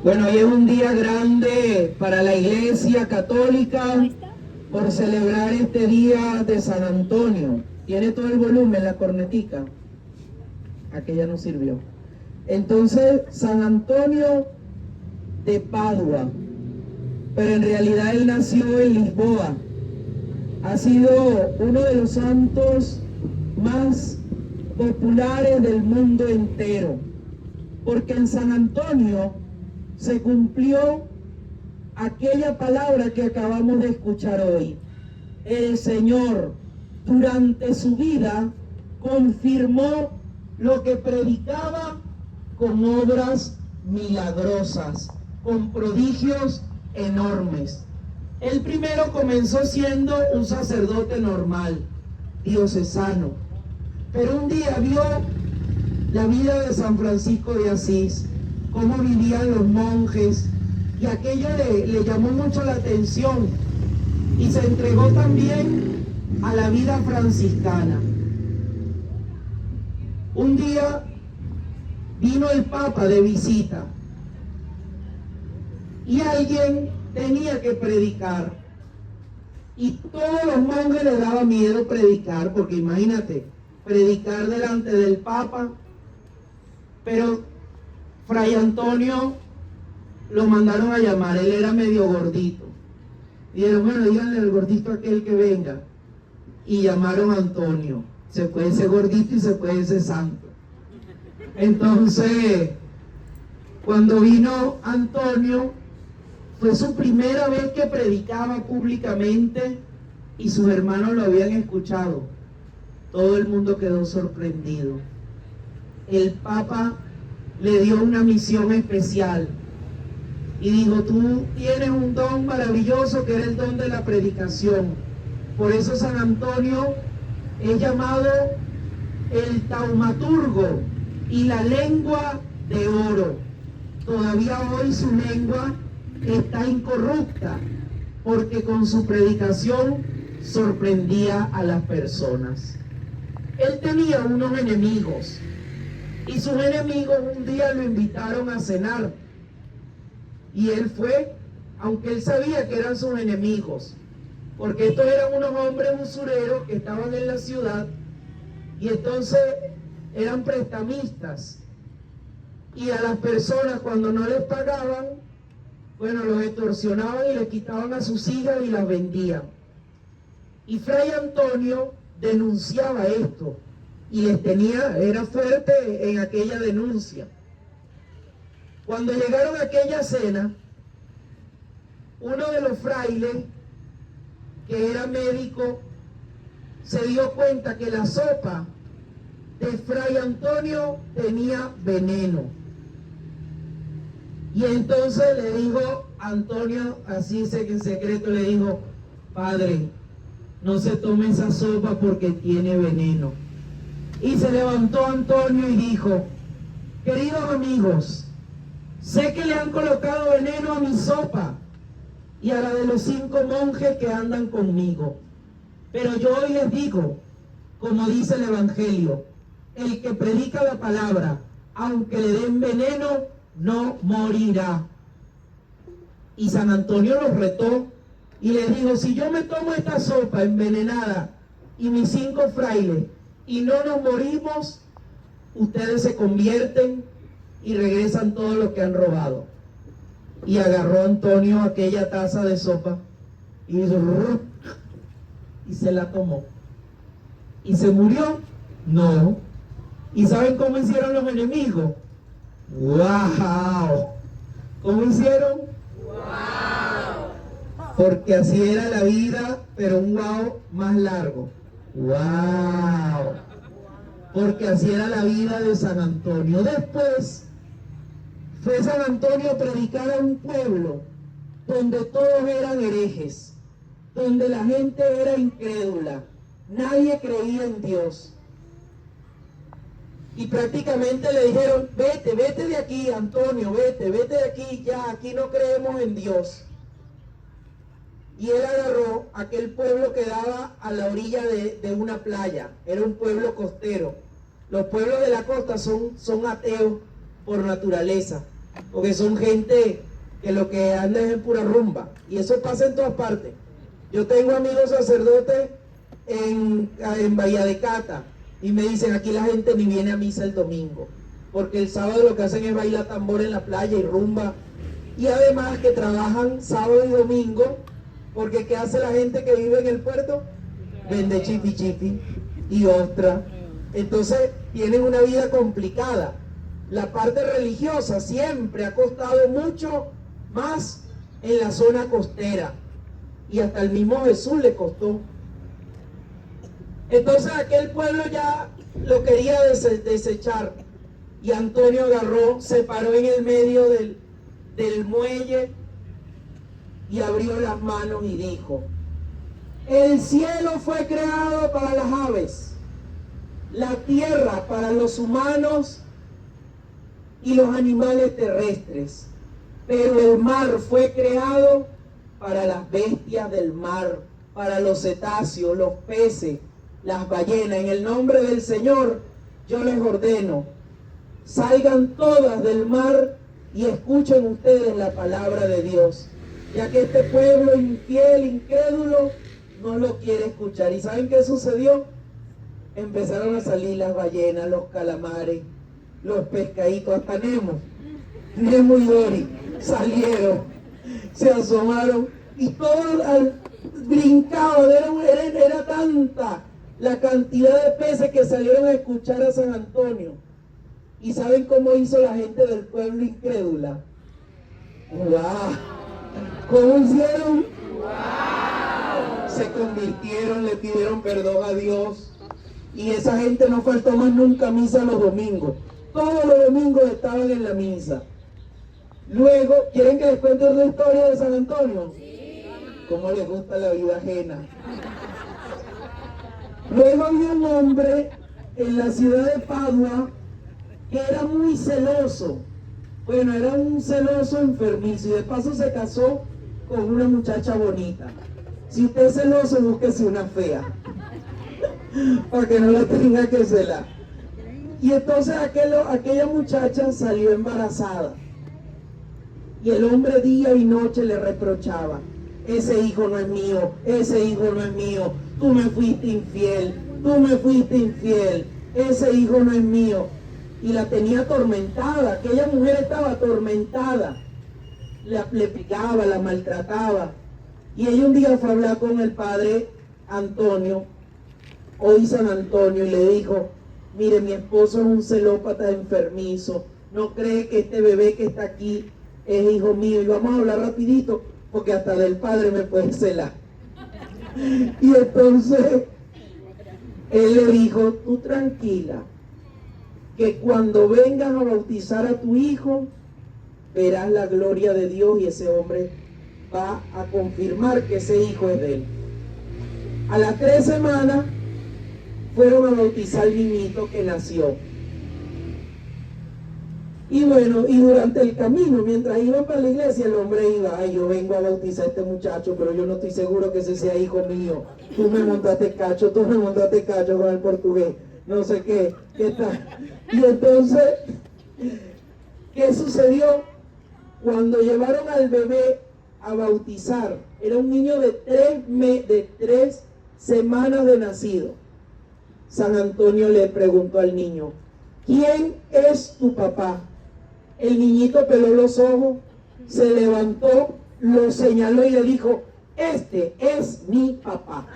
Bueno, hoy es un día grande para la Iglesia Católica por celebrar este día de San Antonio. Tiene todo el volumen, la cornetica. Aquella no sirvió. Entonces, San Antonio de Padua, pero en realidad él nació en Lisboa. Ha sido uno de los santos más populares del mundo entero, porque en San Antonio se cumplió aquella palabra que acabamos de escuchar hoy. El Señor, durante su vida, confirmó lo que predicaba con obras milagrosas, con prodigios enormes. Él primero comenzó siendo un sacerdote normal, diocesano, pero un día vio la vida de San Francisco de Asís, cómo vivían los monjes, y aquello le llamó mucho la atención, y se entregó también a la vida franciscana. Un día vino el Papa de visita, y alguien tenía que predicar, y todos los monjes les daba miedo predicar, porque imagínate, predicar delante del Papa. Pero Fray Antonio lo mandaron a llamar, él era medio gordito. Y dijeron, bueno, díganle al gordito aquel que venga. Y llamaron a Antonio. Se puede ser gordito y se puede ser santo. Entonces, cuando vino Antonio, fue su primera vez que predicaba públicamente y sus hermanos lo habían escuchado. Todo el mundo quedó sorprendido. El Papa le dio una misión especial y dijo, tú tienes un don maravilloso que era el don de la predicación. Por eso San Antonio es llamado el taumaturgo y la lengua de oro. Todavía hoy su lengua está incorrupta porque con su predicación sorprendía a las personas. Él tenía unos enemigos y sus enemigos un día lo invitaron a cenar y él fue, aunque él sabía que eran sus enemigos, porque estos eran unos hombres usureros que estaban en la ciudad y entonces eran prestamistas, y a las personas cuando no les pagaban, bueno, los extorsionaban y les quitaban a sus hijas y las vendían. Y Fray Antonio denunciaba esto y era fuerte en aquella denuncia. Cuando llegaron a aquella cena, uno de los frailes, que era médico, se dio cuenta que la sopa de Fray Antonio tenía veneno. Y entonces le dijo Antonio, así en secreto le dijo, padre, no se tome esa sopa porque tiene veneno. Y se levantó Antonio y dijo, queridos amigos, sé que le han colocado veneno a mi sopa y a la de los 5 monjes que andan conmigo. Pero yo hoy les digo, como dice el Evangelio, el que predica la palabra, aunque le den veneno, no morirá. Y San Antonio los retó y les dijo, si yo me tomo esta sopa envenenada y mis 5 frailes y no nos morimos, ustedes se convierten y regresan todo lo que han robado. Y agarró Antonio aquella taza de sopa y hizo y se la tomó. ¿Y se murió? No. ¿Y saben cómo hicieron los enemigos? ¡Wow! ¿Cómo hicieron? ¡Wow! Porque así era la vida, pero un wow más largo. ¡Wow! Porque así era la vida de San Antonio. Después fue San Antonio a predicar a un pueblo donde todos eran herejes, donde la gente era incrédula, nadie creía en Dios. Y prácticamente le dijeron, vete de aquí, Antonio, vete de aquí, ya, aquí no creemos en Dios. Y él agarró aquel pueblo que daba a la orilla de una playa, era un pueblo costero. Los pueblos de la costa son ateos por naturaleza. porque son gente que lo que anda es en pura rumba, y eso pasa en todas partes. Yo tengo amigos sacerdotes en Bahía de Cata, y me dicen, aquí la gente ni viene a misa el domingo, porque el sábado lo que hacen es bailar tambor en la playa y rumba, y además que trabajan sábado y domingo, porque ¿qué hace la gente que vive en el puerto? Vende chipi chipi y ostra. Entonces tienen una vida complicada. La parte religiosa siempre ha costado mucho más en la zona costera, y hasta el mismo Jesús le costó. Entonces aquel pueblo ya lo quería desechar, y Antonio agarró, se paró en el medio del muelle y abrió las manos y dijo: el cielo fue creado para las aves, la tierra para los humanos y los animales terrestres, pero el mar fue creado para las bestias del mar, para los cetáceos, los peces, las ballenas. En el nombre del Señor yo les ordeno, salgan todas del mar y escuchen ustedes la palabra de Dios, ya que este pueblo infiel, incrédulo, no lo quiere escuchar. ¿Y saben qué sucedió? Empezaron a salir las ballenas, los calamares, los pescaditos, hasta Nemo y Dory salieron, se asomaron, y todos brincaban. Era tanta la cantidad de peces que salieron a escuchar a San Antonio. ¿Y saben cómo hizo la gente del pueblo incrédula? ¡Wow! ¿Cómo hicieron? ¡Wow! Se convirtieron, le pidieron perdón a Dios, y esa gente no faltó más nunca a misa los domingos. Todos los domingos estaban en la misa. Luego, ¿quieren que les cuente la historia de San Antonio? Sí. ¿Cómo les gusta la vida ajena? Luego había un hombre en la ciudad de Padua que era muy celoso. Bueno, era un celoso enfermizo, y de paso se casó con una muchacha bonita. Si usted es celoso, búsquese una fea, para que no la tenga que celar. Y entonces aquella muchacha salió embarazada, y el hombre día y noche le reprochaba: ese hijo no es mío, ese hijo no es mío, tú me fuiste infiel, ese hijo no es mío. Y la tenía atormentada, aquella mujer estaba atormentada, le picaba, la maltrataba. Y ella un día fue a hablar con el padre Antonio, hoy San Antonio, y le dijo: mire, mi esposo es un celópata enfermizo, no cree que este bebé que está aquí es hijo mío, y vamos a hablar rapidito, porque hasta del padre me puede celar. Y entonces él le dijo: tú tranquila, que cuando vengas a bautizar a tu hijo, verás la gloria de Dios, y ese hombre va a confirmar que ese hijo es de él. A las 3 semanas fueron a bautizar al niñito que nació. Y bueno, y durante el camino, mientras iban para la iglesia, el hombre iba: ay, yo vengo a bautizar a este muchacho, pero yo no estoy seguro que ese sea hijo mío. Tú me montaste cacho con el portugués, no sé qué tal. Y entonces, ¿qué sucedió? Cuando llevaron al bebé a bautizar, era un niño de 3 semanas de nacido. San Antonio le preguntó al niño: ¿quién es tu papá? El niñito peló los ojos, se levantó, lo señaló y le dijo: este es mi papá.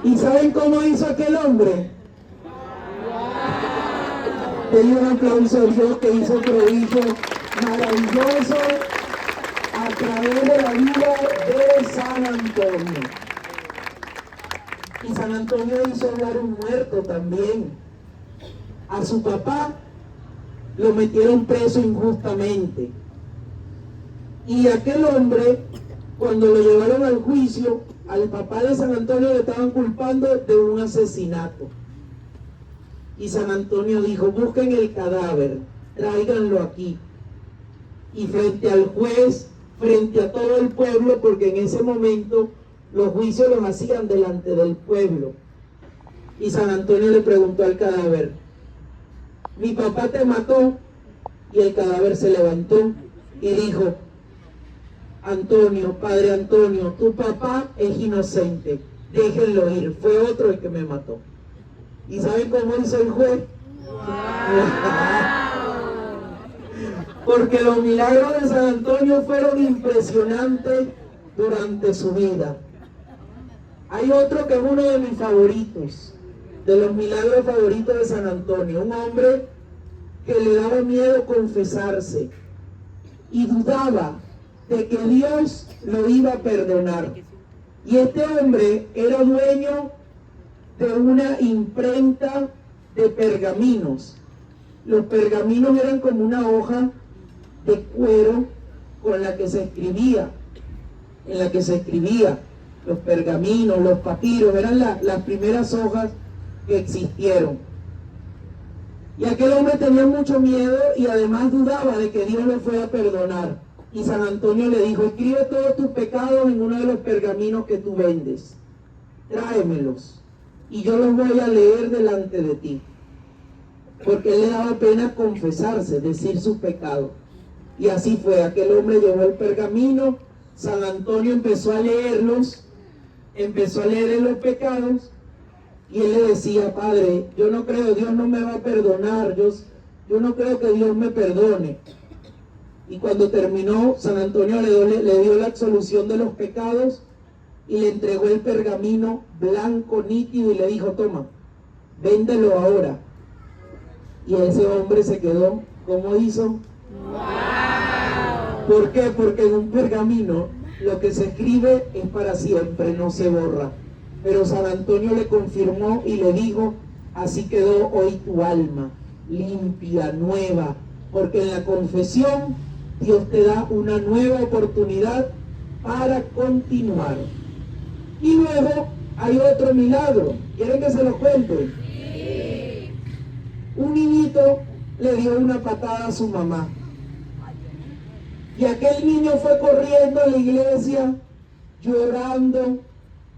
¿Y saben cómo hizo aquel hombre? Denle un aplauso a Dios, que hizo un prodigio maravilloso a través de la vida de San Antonio. Y San Antonio hizo hablar un muerto también. A su papá lo metieron preso injustamente. Y aquel hombre, cuando lo llevaron al juicio, al papá de San Antonio le estaban culpando de un asesinato. Y San Antonio dijo: busquen el cadáver, tráiganlo aquí. Y frente al juez, frente a todo el pueblo, porque en ese momento los juicios los hacían delante del pueblo, y San Antonio le preguntó al cadáver: ¿mi papá te mató? Y el cadáver se levantó y dijo: Antonio, padre Antonio, tu papá es inocente, déjenlo ir, fue otro el que me mató. ¿Y saben cómo hizo el juez? Porque los milagros de San Antonio fueron impresionantes durante su vida. Hay otro que es uno de mis favoritos, de los milagros favoritos de San Antonio, un hombre que le daba miedo confesarse y dudaba de que Dios lo iba a perdonar. Y este hombre era dueño de una imprenta de pergaminos. Los pergaminos eran como una hoja de cuero con la que se escribía, los pergaminos, los papiros, eran las primeras hojas que existieron. Y aquel hombre tenía mucho miedo y además dudaba de que Dios lo fuera a perdonar. Y San Antonio le dijo: escribe todos tus pecados en uno de los pergaminos que tú vendes, tráemelos y yo los voy a leer delante de ti. Porque él le daba pena confesarse, decir sus pecados. Y así fue, aquel hombre llevó el pergamino, San Antonio empezó a leerlos, empezó a leer los pecados, y él le decía: padre, yo no creo, Dios no me va a perdonar, yo no creo que Dios me perdone. Y cuando terminó, San Antonio le dio la absolución de los pecados y le entregó el pergamino blanco, nítido, y le dijo: toma, véndelo ahora. Y ese hombre se quedó, ¿cómo hizo? ¡Wow! ¿Por qué? Porque en un pergamino lo que se escribe es para siempre, no se borra. Pero San Antonio le confirmó y le dijo: así quedó hoy tu alma, limpia, nueva, porque en la confesión Dios te da una nueva oportunidad para continuar. Y luego hay otro milagro. ¿Quieren que se lo cuente? Sí. Un niñito le dio una patada a su mamá. Y aquel niño fue corriendo a la iglesia, llorando,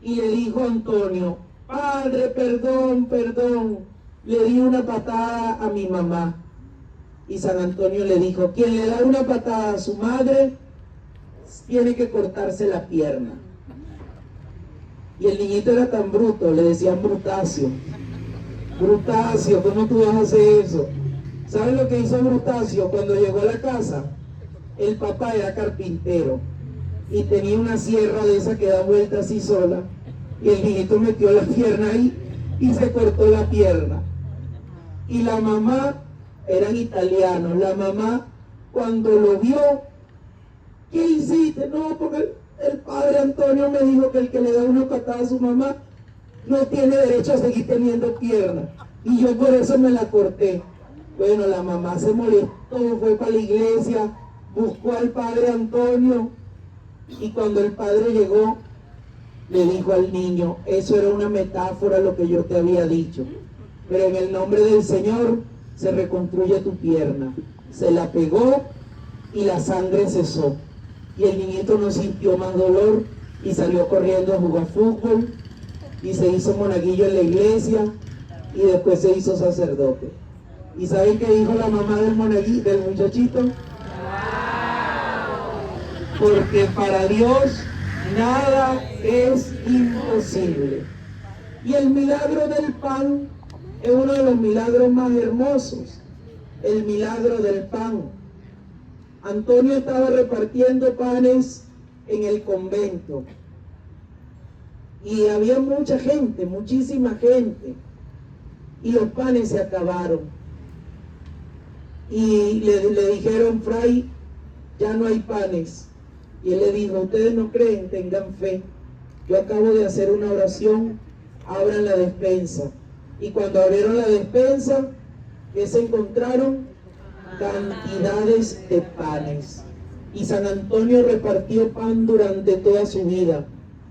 y le dijo a Antonio: padre, perdón, le di una patada a mi mamá. Y San Antonio le dijo: quien le da una patada a su madre, tiene que cortarse la pierna. Y el niñito era tan bruto, le decían Brutacio. Brutacio, ¿cómo tú vas a hacer eso? ¿Sabes lo que hizo Brutacio? Cuando llegó a la casa, el papá era carpintero y tenía una sierra de esa que da vuelta así sola, y el niñito metió la pierna ahí y se cortó la pierna. Y la mamá, eran italianos, la mamá cuando lo vio: ¿qué hiciste? No, porque el padre Antonio me dijo que el que le da una patada a su mamá no tiene derecho a seguir teniendo pierna, y yo por eso me la corté. Bueno, la mamá se molestó, fue para la iglesia, buscó al padre Antonio, y cuando el padre llegó, le dijo al niño: eso era una metáfora lo que yo te había dicho, pero en el nombre del Señor se reconstruye tu pierna. Se la pegó y la sangre cesó. Y el niñito no sintió más dolor y salió corriendo a jugar fútbol y se hizo monaguillo en la iglesia y después se hizo sacerdote. ¿Y saben qué dijo la mamá del monaguillo, del muchachito? Porque para Dios nada es imposible. Y el milagro del pan es uno de los milagros más hermosos, el milagro del pan. Antonio estaba repartiendo panes en el convento y había mucha gente, muchísima gente, y los panes se acabaron. Y le dijeron: fray, ya no hay panes. Y él le dijo: ustedes no creen, tengan fe. Yo acabo de hacer una oración, abran la despensa. Y cuando abrieron la despensa, ¿qué se encontraron? Cantidades de panes. Y San Antonio repartió pan durante toda su vida,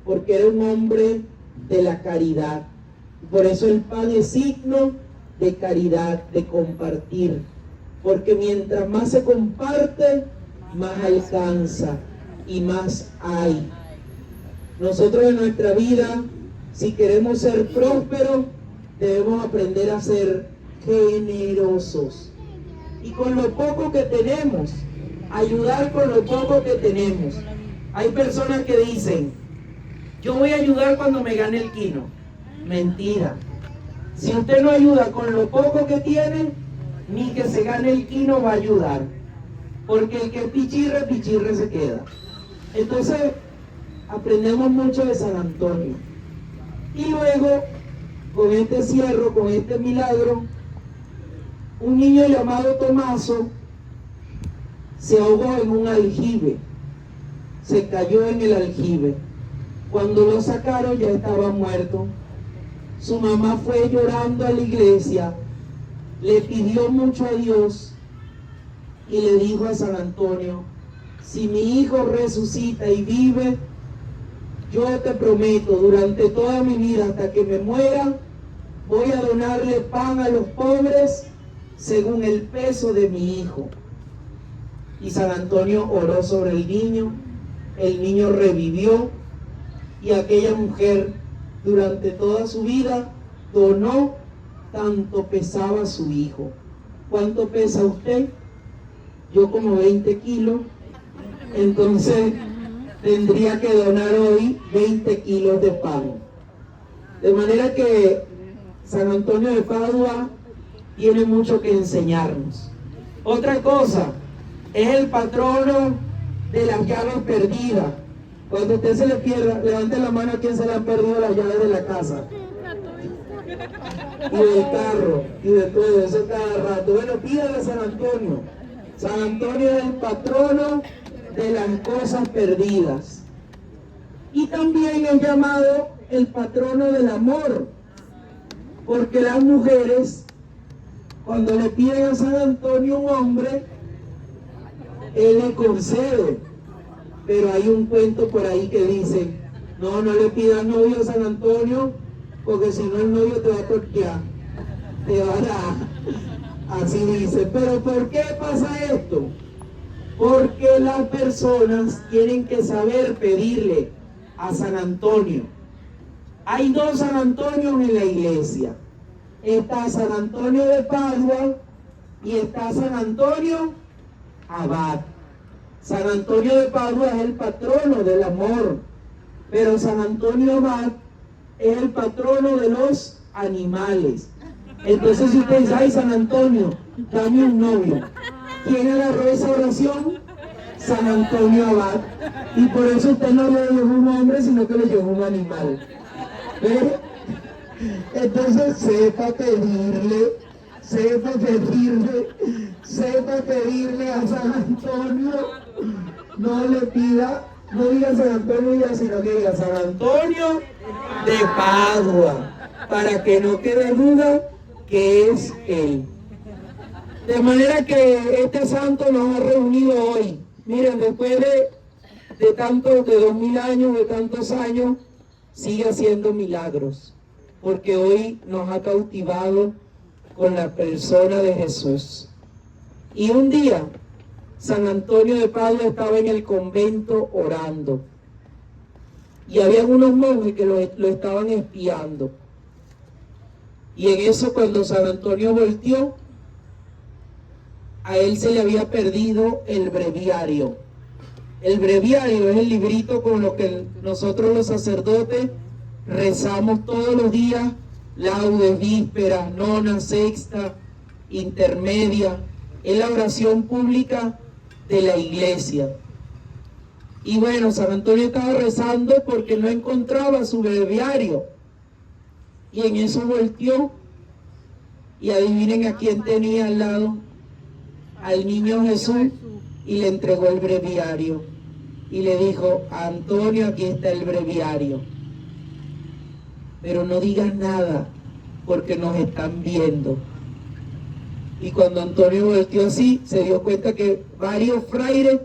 porque era un hombre de la caridad. Por eso el pan es signo de caridad, de compartir. Porque mientras más se comparte, más alcanza y más hay. Nosotros en nuestra vida, si queremos ser prósperos, debemos aprender a ser generosos. y con lo poco que tenemos, ayudar con lo poco que tenemos. Hay personas que dicen, yo voy a ayudar cuando me gane el quino. Mentira. Si usted no ayuda con lo poco que tiene, ni que se gane el quino va a ayudar. Porque el que pichirre, pichirre se queda. Entonces, aprendemos mucho de San Antonio. Y luego, con este cierro, con este milagro, un niño llamado Tomaso se ahogó en un aljibe. Se cayó en el aljibe. Cuando lo sacaron ya estaba muerto. Su mamá fue llorando a la iglesia, le pidió mucho a Dios y le dijo a San Antonio, si mi hijo resucita y vive, yo te prometo, durante toda mi vida, hasta que me muera, voy a donarle pan a los pobres según el peso de mi hijo. Y San Antonio oró sobre el niño revivió, y aquella mujer durante toda su vida donó tanto pesaba su hijo. ¿Cuánto pesa usted? Yo como 20 kilos, entonces tendría que donar hoy 20 kilos de pan. De manera que San Antonio de Padua tiene mucho que enseñarnos. Otra cosa, es el patrono de las llaves perdidas. Cuando usted se le pierda, levante la mano a quien se le han perdido las llaves de la casa. Y del carro, y de todo eso cada rato. Bueno, pídale a San Antonio. San Antonio es el patrono de las cosas perdidas. Y también es llamado el patrono del amor. Porque las mujeres, cuando le piden a San Antonio un hombre, él le concede. Pero hay un cuento por ahí que dice, no le pidas novio a San Antonio, porque si no el novio te va a torquear, te va a dar. Así dice. Pero ¿por qué pasa esto? Porque las personas tienen que saber pedirle a San Antonio. Hay dos San Antonios en la iglesia. Está San Antonio de Padua y está San Antonio Abad. San Antonio de Padua es el patrono del amor, pero San Antonio Abad es el patrono de los animales. Entonces si usted dice, ay San Antonio, dame un novio, ¿quién agarró esa oración? San Antonio Abad. Y por eso usted no le llevó un hombre, sino que le llevó un animal. ¿Ve? Entonces sepa pedirle a San Antonio. No le pida, no diga San Antonio ya, sino que diga San Antonio de Padua, para que no quede duda que es él. De manera que este santo nos ha reunido hoy. Miren, después de 2000 años, de tantos años, sigue haciendo milagros, porque hoy nos ha cautivado con la persona de Jesús. Y un día, San Antonio de Padua estaba en el convento orando, y había unos monjes que lo estaban espiando. Y en eso, cuando San Antonio volteó, a él se le había perdido el breviario. El breviario es el librito con lo que nosotros los sacerdotes rezamos todos los días, laudes, vísperas, nona, sexta, intermedia. Es la oración pública de la iglesia. Y bueno, San Antonio estaba rezando porque no encontraba su breviario. Y en eso volteó, y adivinen a quién tenía al lado, al niño Jesús, y le entregó el breviario. Y le dijo, Antonio, aquí está el breviario. Pero no digas nada, porque nos están viendo. Y cuando Antonio volteó así, se dio cuenta que varios frailes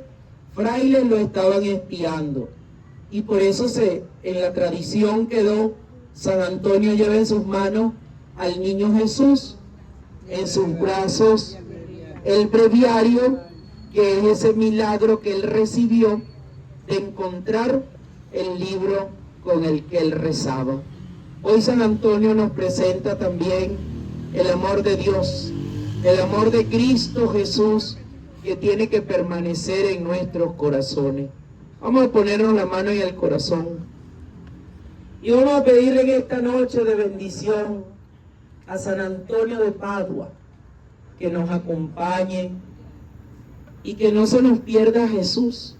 lo estaban espiando. Y por eso en la tradición quedó, San Antonio lleva en sus manos al niño Jesús, en sus brazos el breviario, que es ese milagro que él recibió de encontrar el libro con el que él rezaba. Hoy San Antonio nos presenta también el amor de Dios, El amor de Cristo Jesús que tiene que permanecer en nuestros corazones. Vamos a ponernos la mano en el corazón. Y vamos a pedirle en esta noche de bendición a San Antonio de Padua que nos acompañe y que no se nos pierda Jesús,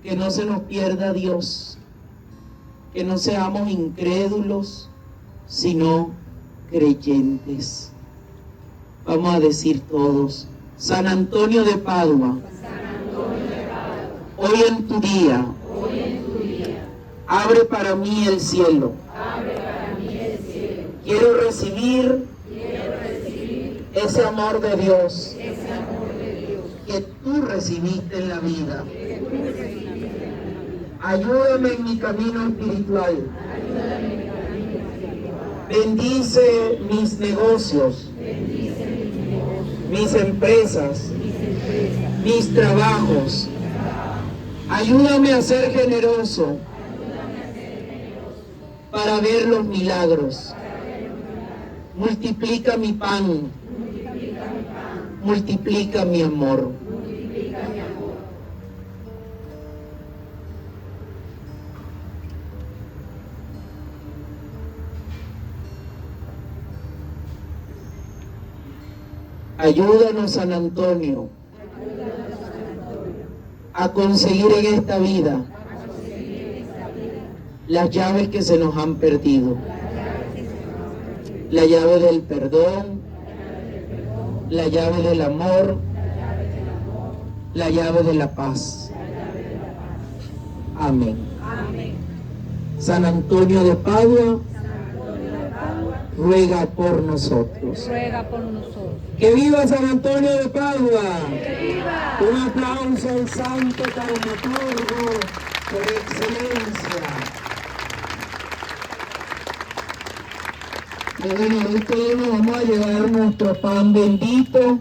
que no se nos pierda Dios, que no seamos incrédulos, sino creyentes. Vamos a decir todos: San Antonio de Padua, hoy en tu día, abre para mí el cielo. Quiero recibir ese amor de Dios que tú recibiste en la vida. Ayúdame en mi camino espiritual. Bendice mis negocios, mis empresas, mis trabajos. Ayúdame a ser generoso para ver los milagros. Multiplica mi pan, multiplica mi amor. Ayúdanos, San Antonio, a conseguir en esta vida las llaves que se nos han perdido. La llave del perdón, la llave del amor, la llave de la paz. Amén. San Antonio de Padua, ruega por nosotros. ¡Que viva San Antonio de Padua! ¡Que viva! Un aplauso al santo taumaturgo por excelencia. Bueno, hoy todos nos vamos a llevar nuestro pan bendito.